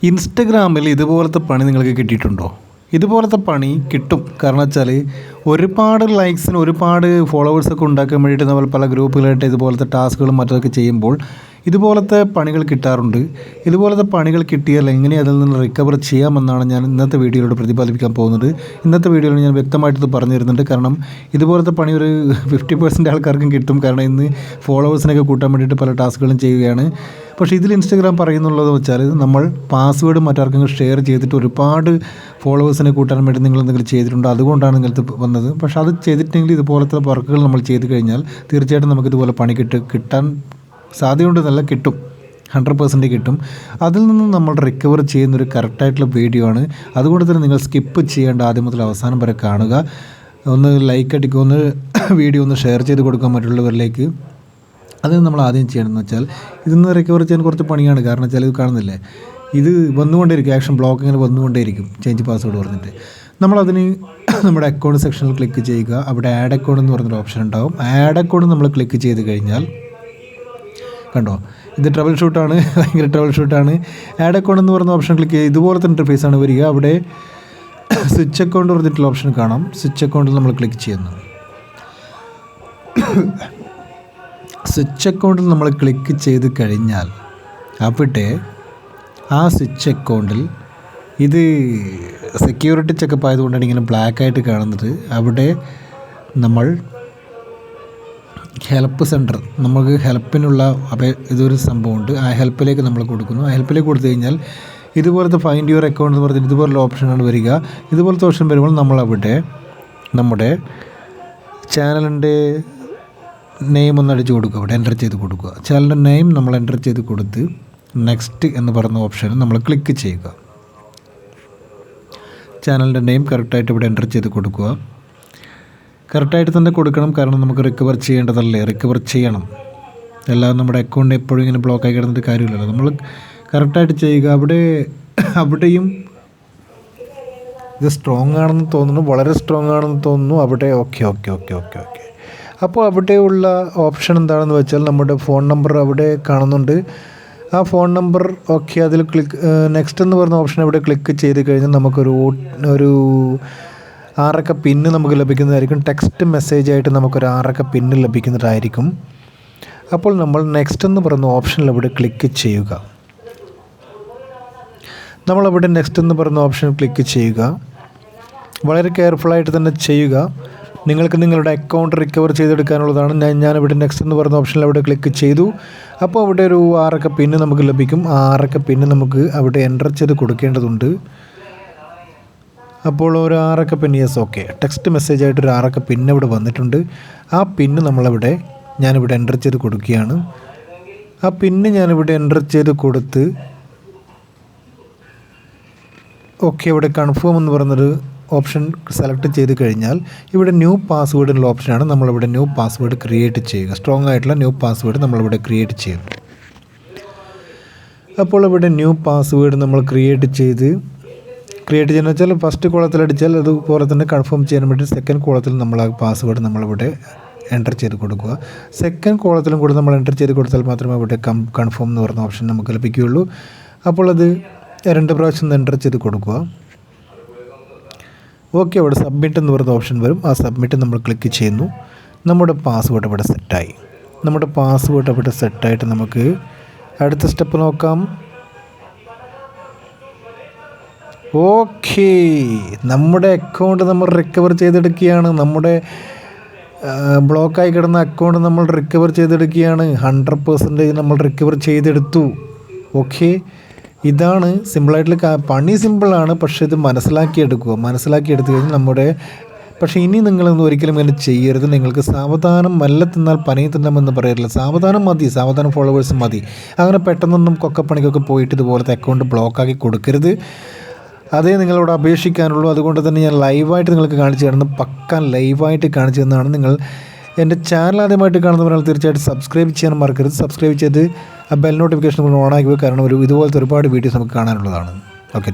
ഇൻസ്റ്റഗ്രാമിൽ ഇതുപോലത്തെ പണി നിങ്ങൾക്ക് കിട്ടിയിട്ടുണ്ടോ? ഇതുപോലത്തെ പണി കിട്ടും. കാരണം വെച്ചാൽ ഒരുപാട് ലൈക്സിന് ഒരുപാട് ഫോളോവേഴ്സൊക്കെ ഉണ്ടാക്കാൻ വേണ്ടിയിട്ട് നമ്മൾ പല ഗ്രൂപ്പുകളായിട്ട് ഇതുപോലത്തെ ടാസ്കുകളും മറ്റൊക്കെ ചെയ്യുമ്പോൾ ഇതുപോലത്തെ പണികൾ കിട്ടാറുണ്ട്. ഇതുപോലത്തെ പണികൾ കിട്ടിയാൽ എങ്ങനെ അതിൽ നിന്ന് റിക്കവർ ചെയ്യാമെന്നാണ് ഞാൻ ഇന്നത്തെ വീഡിയോയിലൂടെ പ്രതിപാദിപ്പിക്കാൻ പോകുന്നത്. ഇന്നത്തെ വീഡിയോയിൽ ഞാൻ വ്യക്തമായിട്ട് പറഞ്ഞു തരുന്നുണ്ട്. കാരണം ഇതുപോലത്തെ പണി ഒരു 50% ആൾക്കാർക്കും കിട്ടും. കാരണം ഇന്ന് ഫോളോവേഴ്സിനൊക്കെ കൂട്ടാൻ വേണ്ടിയിട്ട് പല ടാസ്കുകളും ചെയ്യുകയാണ്. പക്ഷേ ഇതിൽ ഇൻസ്റ്റഗ്രാം പറയുന്നുള്ളത് വെച്ചാൽ നമ്മൾ പാസ്വേഡ് മറ്റാർക്കെങ്കിലും ഷെയർ ചെയ്തിട്ട് ഒരുപാട് ഫോളോവേഴ്സിനെ കൂട്ടാൻ വേണ്ടി നിങ്ങൾ എന്തെങ്കിലും ചെയ്തിട്ടുണ്ടോ, അതുകൊണ്ടാണ് നിങ്ങൾക്ക് വന്നത്. പക്ഷേ അത് ചെയ്തിട്ടെങ്കിൽ ഇതുപോലത്തെ വർക്കുകൾ നമ്മൾ ചെയ്ത് കഴിഞ്ഞാൽ തീർച്ചയായിട്ടും നമുക്ക് ഇതുപോലെ പണി കിട്ടാൻ സാധ്യതയുണ്ട്. നല്ല കിട്ടും, 100% കിട്ടും. അതിൽ നിന്ന് നമ്മൾ റിക്കവർ ചെയ്യുന്നൊരു കറക്റ്റായിട്ടുള്ള വീഡിയോ ആണ്. അതുകൊണ്ട് തന്നെ നിങ്ങൾ സ്കിപ്പ് ചെയ്യേണ്ട, ആദ്യം മുതൽ അവസാനം വരെ കാണുക. ഒന്ന് ലൈക്ക് അടിക്കുക, ഒന്ന് വീഡിയോ ഒന്ന് ഷെയർ ചെയ്ത് കൊടുക്കാൻ മറ്റുള്ളവരിലേക്ക്. അത് നമ്മൾ ആദ്യം ചെയ്യണമെന്ന് വെച്ചാൽ ഇതിന്ന് റിക്കവർ ചെയ്യാൻ കുറച്ച് പണിയാണ്. കാരണം വെച്ചാൽ ഇത് കാണുന്നില്ലേ, ഇത് വന്നുകൊണ്ടേയിരിക്കും, ആക്ഷൻ ബ്ലോക്ക് ഇങ്ങനെ വന്നുകൊണ്ടേയിരിക്കും ചേഞ്ച് പാസ്വേഡ് പറഞ്ഞിട്ട്. നമ്മളതിന് നമ്മുടെ അക്കൗണ്ട് സെക്ഷനിൽ ക്ലിക്ക് ചെയ്യുക. അവിടെ ആഡ് അക്കൗണ്ട് എന്ന് പറഞ്ഞൊരു ഓപ്ഷൻ ഉണ്ടാകും. ആഡ് അക്കൗണ്ട് നമ്മൾ ക്ലിക്ക് ചെയ്ത് കഴിഞ്ഞാൽ കണ്ടോ, ഇത് ട്രബിൾ ഷൂട്ടാണ്, ഭയങ്കര ട്രബിൾ ഷൂട്ടാണ്. ആഡ് അക്കൗണ്ട് എന്ന് പറയുന്ന ഓപ്ഷൻ ക്ലിക്ക് ചെയ്ത് ഇതുപോലത്തെ ഇൻ്റർഫേസാണ് വരിക. അവിടെ സ്വിച്ച് അക്കൗണ്ട് പറഞ്ഞിട്ടുള്ള ഓപ്ഷൻ കാണാം. സ്വിച്ച് അക്കൗണ്ടിൽ നമ്മൾ ക്ലിക്ക് ചെയ്യുന്നു. സ്വിച്ച് അക്കൗണ്ടിൽ നമ്മൾ ക്ലിക്ക് ചെയ്ത് കഴിഞ്ഞാൽ അവിടെ ആ സ്വിച്ച് അക്കൗണ്ടിൽ ഇത് സെക്യൂരിറ്റി ചെക്കപ്പ് ആയതുകൊണ്ടാണ് ഇങ്ങനെ ബ്ലാക്കായിട്ട് കാണുന്നത്. അവിടെ നമ്മൾ ഹെൽപ്പ് സെൻറ്റർ, നമുക്ക് ഹെൽപ്പിനുള്ള ഇതൊരു സംഭവമുണ്ട്. ആ ഹെൽപ്പിലേക്ക് നമ്മൾ കൊടുക്കുന്നു. ആ ഹെൽപ്പിലേക്ക് കൊടുത്തു കഴിഞ്ഞാൽ ഇതുപോലത്തെ ഫൈൻഡ് യുവർ അക്കൗണ്ട് എന്ന് പറഞ്ഞിട്ട് ഇതുപോലുള്ള ഓപ്ഷനാണ് വരിക. ഇതുപോലത്തെ ഓപ്ഷൻ വരുമ്പോൾ നമ്മളവിടെ നമ്മുടെ ചാനലിൻ്റെ നെയിം ഒന്ന് അടിച്ച് കൊടുക്കുക. അവിടെ എൻ്റർ ചെയ്ത് കൊടുക്കുക. ചാനലിൻ്റെ നെയിം നമ്മൾ എൻ്റർ ചെയ്ത് കൊടുത്ത് നെക്സ്റ്റ് എന്ന് പറയുന്ന ഓപ്ഷന് നമ്മൾ ക്ലിക്ക് ചെയ്യുക. ചാനലിൻ്റെ നെയിം കറക്റ്റായിട്ട് ഇവിടെ എൻ്റർ ചെയ്ത് കൊടുക്കുക. കറക്റ്റായിട്ട് തന്നെ കൊടുക്കണം. കാരണം നമുക്ക് റിക്കവർ ചെയ്യേണ്ടതല്ലേ, റിക്കവർ ചെയ്യണം. അല്ലാതെ നമ്മുടെ അക്കൗണ്ട് എപ്പോഴും ഇങ്ങനെ ബ്ലോക്കായി കിടന്നിട്ട് കാര്യമില്ലല്ലോ. നമ്മൾ കറക്റ്റായിട്ട് ചെയ്യുക. അവിടെയും ഇത് സ്ട്രോങ് ആണെന്ന് തോന്നുന്നു, വളരെ സ്ട്രോങ് ആണെന്ന് തോന്നുന്നു. അവിടെ ഓക്കെ. അപ്പോൾ അവിടെയുള്ള ഓപ്ഷൻ എന്താണെന്ന് വെച്ചാൽ നമ്മുടെ ഫോൺ നമ്പർ അവിടെ കാണുന്നുണ്ട്. ആ ഫോൺ നമ്പർ ഓക്കെ, അതിൽ നെക്സ്റ്റ് എന്ന് പറയുന്ന ഓപ്ഷൻ അവിടെ ക്ലിക്ക് ചെയ്ത് കഴിഞ്ഞാൽ നമുക്കൊരു 6 അക്ക പിന്ന് നമുക്ക് ലഭിക്കുന്നതായിരിക്കും. ടെക്സ്റ്റ് മെസ്സേജായിട്ട് നമുക്കൊരു 6 അക്ക പിന്ന് ലഭിക്കുന്നതായിരിക്കും. അപ്പോൾ നമ്മൾ നെക്സ്റ്റ് എന്ന് പറയുന്ന ഓപ്ഷനിൽ അവിടെ ക്ലിക്ക് ചെയ്യുക. നമ്മളവിടെ നെക്സ്റ്റ് എന്ന് പറയുന്ന ഓപ്ഷൻ ക്ലിക്ക് ചെയ്യുക. വളരെ കെയർഫുള്ളായിട്ട് തന്നെ ചെയ്യുക. നിങ്ങൾക്ക് നിങ്ങളുടെ അക്കൗണ്ട് റിക്കവർ ചെയ്തെടുക്കാനുള്ളതാണ്. ഞാനിവിടെ നെക്സ്റ്റ് എന്ന് പറയുന്ന ഓപ്ഷനിൽ അവിടെ ക്ലിക്ക് ചെയ്തു. അപ്പോൾ അവിടെ ഒരു 6 അക്ക പിന്ന് നമുക്ക് ലഭിക്കും. ആ 6 അക്ക പിന്ന് നമുക്ക് അവിടെ എൻ്റർ ചെയ്ത് കൊടുക്കേണ്ടതുണ്ട്. അപ്പോൾ ഒരു 6 അക്ക പിന്ന്, യെസ് ഓക്കെ, ടെക്സ്റ്റ് മെസ്സേജായിട്ട് ഒരു 6 അക്ക പിന്ന് ഇവിടെ വന്നിട്ടുണ്ട്. ആ പിന്ന് ഞാനിവിടെ എൻ്റർ ചെയ്ത് കൊടുക്കുകയാണ്. ആ പിന്ന് ഞാനിവിടെ എൻ്റർ ചെയ്ത് കൊടുത്ത് ഓക്കെ, ഇവിടെ കൺഫേം എന്ന് പറയുന്നൊരു ഓപ്ഷൻ സെലക്ട് ചെയ്ത് കഴിഞ്ഞാൽ ഇവിടെ ന്യൂ പാസ്വേഡ് എന്നുള്ള ഓപ്ഷനാണ്. നമ്മളിവിടെ ന്യൂ പാസ്വേഡ് ക്രിയേറ്റ് ചെയ്യുക. സ്ട്രോങ് ആയിട്ടുള്ള ന്യൂ പാസ്വേഡ് നമ്മളിവിടെ ക്രിയേറ്റ് ചെയ്യുന്നു. അപ്പോൾ ഇവിടെ ന്യൂ പാസ്വേഡ് നമ്മൾ ക്രിയേറ്റ് ചെയ്യുന്ന വെച്ചാൽ ഫസ്റ്റ് കോളത്തിൽ അടിച്ചാൽ അതുപോലെ തന്നെ കൺഫേം ചെയ്യാൻ വേണ്ടി സെക്കൻഡ് കോളത്തിൽ നമ്മൾ ആ പാസ്വേഡ് നമ്മളിവിടെ എൻ്റർ ചെയ്ത് കൊടുക്കുക. സെക്കൻഡ് കോളത്തിലും കൂടെ നമ്മൾ എൻ്റർ ചെയ്ത് കൊടുത്താൽ മാത്രമേ ഇവിടെ കൺഫേം എന്ന് പറയുന്ന ഓപ്ഷൻ നമുക്ക് ലഭിക്കുകയുള്ളൂ. അപ്പോൾ അത് 2 പ്രാവശ്യം എൻ്റർ ചെയ്ത് കൊടുക്കുക. ഓക്കെ, അവിടെ സബ്മിറ്റ് എന്ന് പറയുന്ന ഓപ്ഷൻ വരും. ആ സബ്മിറ്റ് നമ്മൾ ക്ലിക്ക് ചെയ്യുന്നു. നമ്മുടെ പാസ്വേഡ് അവിടെ സെറ്റായി. നമ്മുടെ പാസ്വേഡ് അവിടെ സെറ്റായിട്ട് നമുക്ക് അടുത്ത സ്റ്റെപ്പ് നോക്കാം. ഓക്കെ, നമ്മുടെ അക്കൗണ്ട് നമ്മൾ റിക്കവർ ചെയ്തെടുക്കുകയാണ്. നമ്മുടെ ബ്ലോക്കായി കിടന്ന അക്കൗണ്ട് നമ്മൾ റിക്കവർ ചെയ്തെടുക്കുകയാണ്. 100% നമ്മൾ റിക്കവർ ചെയ്തെടുത്തു. ഓക്കെ, ഇതാണ് സിമ്പിളായിട്ടുള്ള പണി. സിമ്പിളാണ്, പക്ഷേ ഇത് മനസ്സിലാക്കിയെടുത്തു കഴിഞ്ഞാൽ പക്ഷേ ഇനി നിങ്ങളൊന്നും ഒരിക്കലും ഇങ്ങനെ ചെയ്യരുത്. നിങ്ങൾക്ക് സാവധാനം മെല്ലെ തിന്നാൽ പനിയും തിന്നാമെന്ന് പറയില്ല. സാവധാനം ഫോളോവേഴ്സ് മതി. അങ്ങനെ പെട്ടെന്നൊന്നും കൊക്കപ്പണിക്കൊക്കെ പോയിട്ട് ഇതുപോലത്തെ അക്കൗണ്ട് ബ്ലോക്കാക്കി കൊടുക്കരുത്. അതേ നിങ്ങളോട് അപേക്ഷിക്കാനുള്ളൂ. അതുകൊണ്ട് തന്നെ ഞാൻ ലൈവായിട്ട് നിങ്ങൾക്ക് കാണിച്ചു തരുന്നത്, പക്ക ലൈവായിട്ട് കാണിച്ചു തന്നതാണ്. നിങ്ങൾ എൻ്റെ ചാനൽ ആദ്യമായിട്ട് കാണുന്നവരാൾ തീർച്ചയായിട്ടും സബ്സ്ക്രൈബ് ചെയ്യാൻ മറക്കരുത്. സബ്സ്ക്രൈബ് ചെയ്ത് ആ ബെൽ നോട്ടിഫിക്കേഷൻ ഓൺ ആക്കി, കാരണം ഇതുപോലത്തെ ഒരുപാട് വീഡിയോസ് നമുക്ക് കാണാനുള്ളതാണ്. ഓക്കെ.